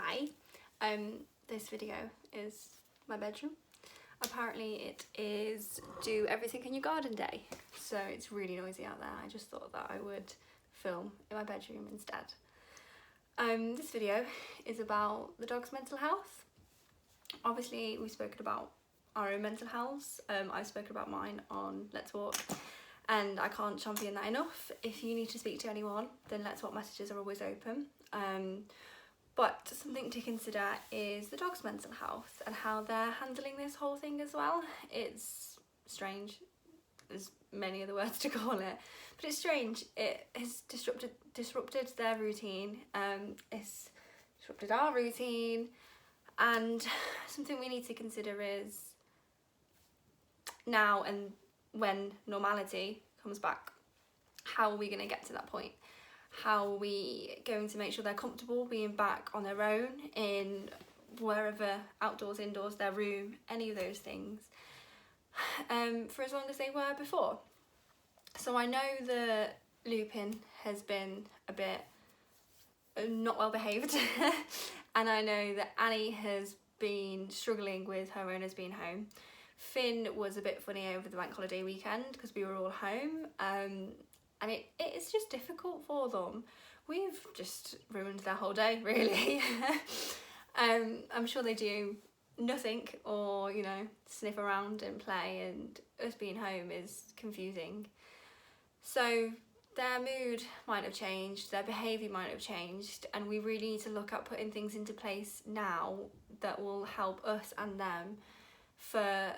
Hi, this video is my bedroom. Apparently it is do everything in your garden day, so it's really noisy out there. I just thought that I would film in my bedroom instead. This video is about the dog's mental health. Obviously we've spoken about our own mental health. I've spoken about mine on Let's Walk, and I can't champion that enough. If you need to speak to anyone, then Let's Walk messages are always open. But something to consider is the dog's mental health and how they're handling this whole thing as well. It's strange, there's many other words to call it, but it's strange. It has disrupted their routine, it's disrupted our routine, and something we need to consider is now and when normality comes back, how are we going to get to that point? How are we going to make sure they're comfortable being back on their own in wherever, outdoors, indoors, their room, any of those things, for as long as they were before. So I know that Lupin has been a bit not well behaved and I know that Annie has been struggling with her owners being home. Finn was a bit funny over the bank holiday weekend because we were all home, and it's just difficult for them. We've just ruined their whole day, really. I'm sure they do nothing or, you know, sniff around and play, and us being home is confusing. So their mood might have changed, their behaviour might have changed, and we really need to look at putting things into place now that will help us and them for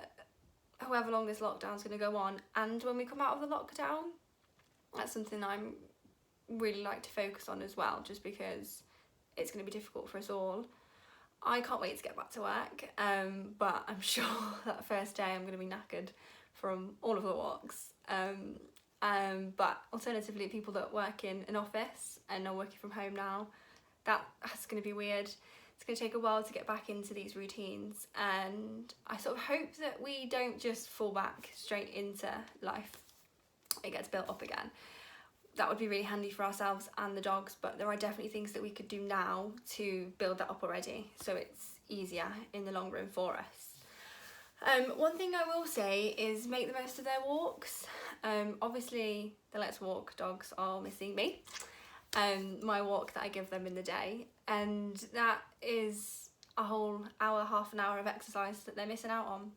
however long this lockdown's going to go on. And when we come out of the lockdown, that's something I'm really like to focus on as well, just because it's going to be difficult for us all. I can't wait to get back to work, but I'm sure that first day I'm going to be knackered from all of the walks. But alternatively, people that work in an office and are working from home now, that's going to be weird. It's going to take a while to get back into these routines, and I sort of hope that we don't just fall back straight into life. It gets built up again. That would be really handy for ourselves and the dogs, but there are definitely things that we could do now to build that up already, so it's easier in the long run for us. One thing I will say is make the most of their walks. Obviously the Let's Walk dogs are missing me, my walk that I give them in the day, and that is a whole hour, half an hour of exercise that they're missing out on.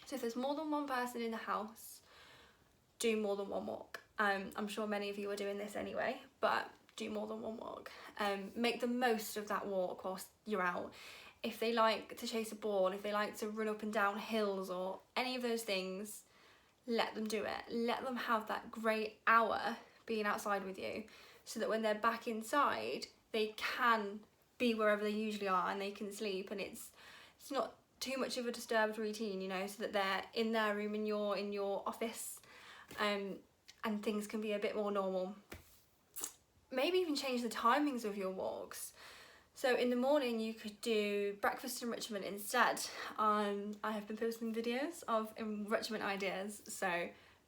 So if there's more than one person in the house, do more than one walk. I'm sure many of you are doing this anyway, but do more than one walk. Make the most of that walk whilst you're out. If they like to chase a ball, if they like to run up and down hills or any of those things, let them do it. Let them have that great hour being outside with you, so that when they're back inside, they can be wherever they usually are and they can sleep, and it's not too much of a disturbed routine, you know, so that they're in their room and you're in your office. And things can be a bit more normal. Maybe even change the timings of your walks. So in the morning you could do breakfast enrichment instead. I have been posting videos of enrichment ideas, so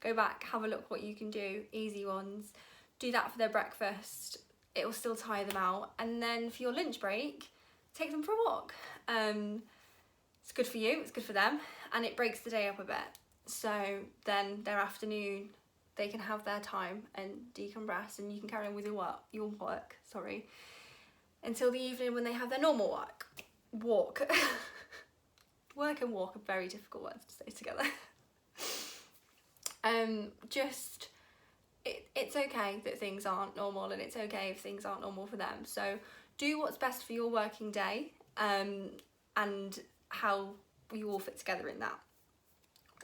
go back, have a look what you can do, easy ones. Do that for their breakfast, it will still tire them out, and then for your lunch break, take them for a walk. It's good for you, it's good for them, and it breaks the day up a bit. So then their afternoon, they can have their time and decompress, and you can carry on with your work, until the evening when they have their normal walk. Work and walk are very difficult words to say together. It's okay that things aren't normal, and it's okay if things aren't normal for them. So do what's best for your working day, and how you all fit together in that.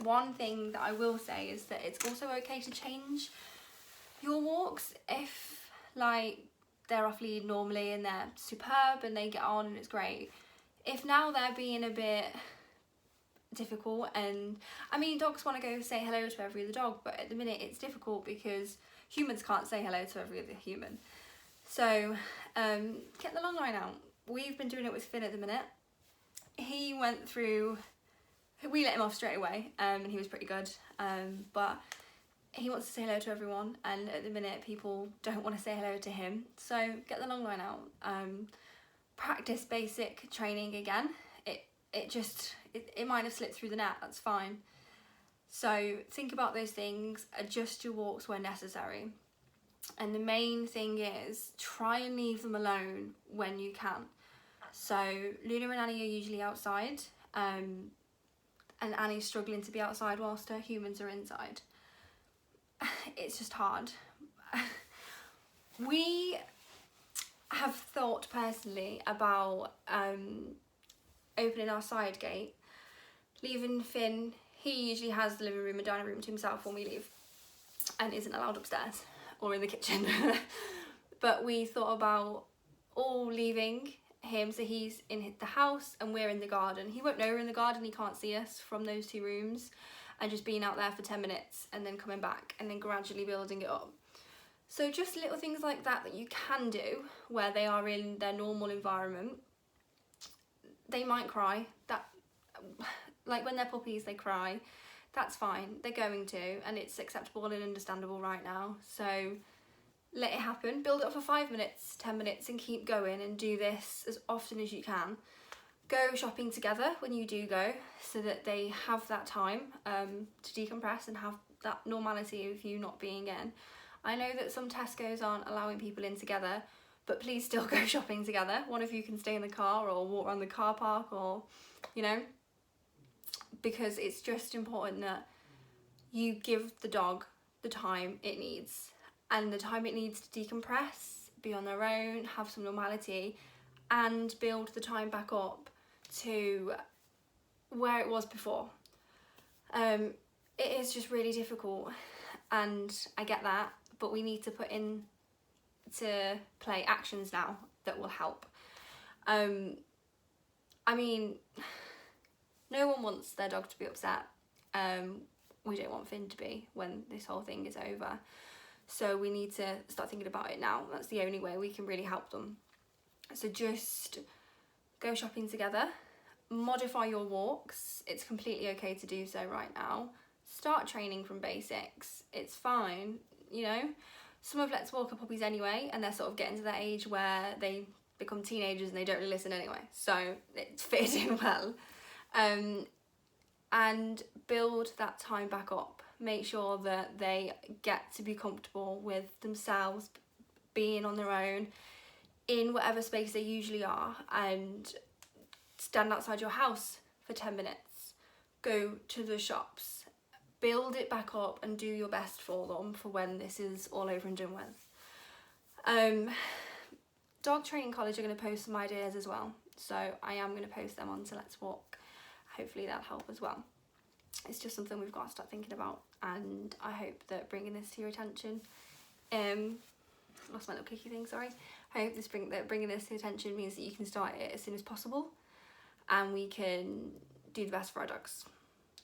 One thing that I will say is that it's also okay to change your walks if, like, they're off lead normally and they're superb and they get on and it's great. If now they're being a bit difficult, and I mean, dogs want to go say hello to every other dog, but at the minute it's difficult because humans can't say hello to every other human. So get the long line out. We've been doing it with Finn at the minute. We let him off straight away, and he was pretty good, but he wants to say hello to everyone, and at the minute people don't want to say hello to him, so get the long line out. practice basic training again. It might have slipped through the net, that's fine. So think about those things, adjust your walks where necessary. And the main thing is try and leave them alone when you can. So Luna and Annie are usually outside, and Annie's struggling to be outside whilst her humans are inside. It's just hard. We have thought personally about opening our side gate, leaving Finn. He usually has the living room and dining room to himself when we leave and isn't allowed upstairs or in the kitchen. But we thought about all leaving him, so he's in the house and we're in the garden. He won't know we're in the garden, he can't see us from those two rooms, and just being out there for 10 minutes and then coming back and then gradually building it up. So just little things like that that you can do where they are in their normal environment. They might cry, like when they're puppies they cry, that's fine, they're going to, and it's acceptable and understandable right now. So let it happen, build it up for 5 minutes, 10 minutes, and keep going, and do this as often as you can. Go shopping together when you do go, so that they have that time to decompress and have that normality of you not being in. I know that some Tesco's aren't allowing people in together, but please still go shopping together. One of you can stay in the car or walk around the car park, or, you know, because it's just important that you give the dog the time it needs, and the time it needs to decompress, be on their own, have some normality, and build the time back up to where it was before. It is just really difficult, and I get that, but we need to put in to play actions now that will help. I mean, no one wants their dog to be upset. We don't want Finn to be when this whole thing is over. So we need to start thinking about it now. That's the only way we can really help them. So just go shopping together, modify your walks. It's completely okay to do so right now. Start training from basics. It's fine, you know. Some of Let's Walk are puppies anyway, and they're sort of getting to that age where they become teenagers and they don't really listen anyway. So it's fitted in well. And build that time back up. Make sure that they get to be comfortable with themselves, being on their own, in whatever space they usually are, and stand outside your house for 10 minutes. Go to the shops. Build it back up and do your best for them for when this is all over and done with. Dog Training College are going to post some ideas as well, so I am going to post them onto Let's Walk. Hopefully that'll help as well. It's just something we've got to start thinking about, and I hope that bringing this to your attention, lost my little clicky thing, sorry. I hope that bringing this to your attention means that you can start it as soon as possible, and we can do the best for our dogs.